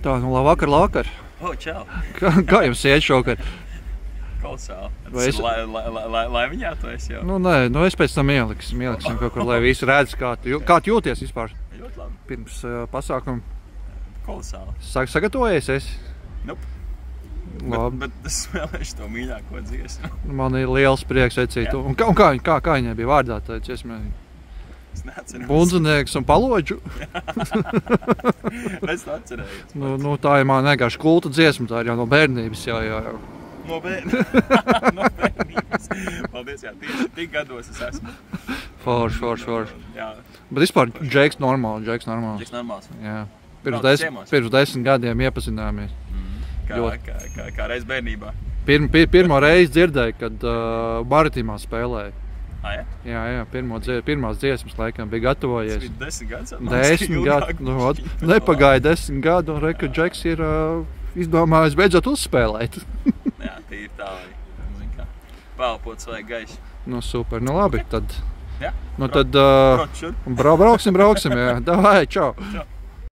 Tā, nu labvakar. O, čau. Kā jums iet šokar? Kolosāli. Laimiņā tu esi jau? Nu, nē, nu es pēc tam ieliksim kaut kur, lai visi redz, kā tu jūties vispār Ļoti labi. pirms pasākuma. Kolosāli. Sagatavojies esi? Nope. Labi. Bet es vēlēšu to mīļāko dziesmu. Man ir liels prieks ecīt. Un kā viņai bija vārdā tā dziesmē? Es neatceros. Bundzinieks un palodžu? Es to atcerējos. Nu, tā ir man vienkārši kulta dziesma, tā ir jau no bērnības jau. No bērnības. Paldies, jā, tieši tik gados es esmu. Forši. Jā. Bet vispār Džeks normāls. Džeks normāls. Jā. Pirms 10 gadiem iepazināmies. Kā reiz bērnībā. Pirmo reizi dzirdēju, kad Maritimā spēlēja. Jā, pirmās dziesmas laikam bija gatavojies. Tas bija 10 gadus? 10 gadu. Nepagāja 10 gadu un reka Džeks ir izdomājis beidzot uzspēlēt. Jā, tīri tā, lai pēlpots vajag gaiši. Nu super, nu labi, tad. Jā? Nu tad Brauksim, brauksim, jā. Davai, čau.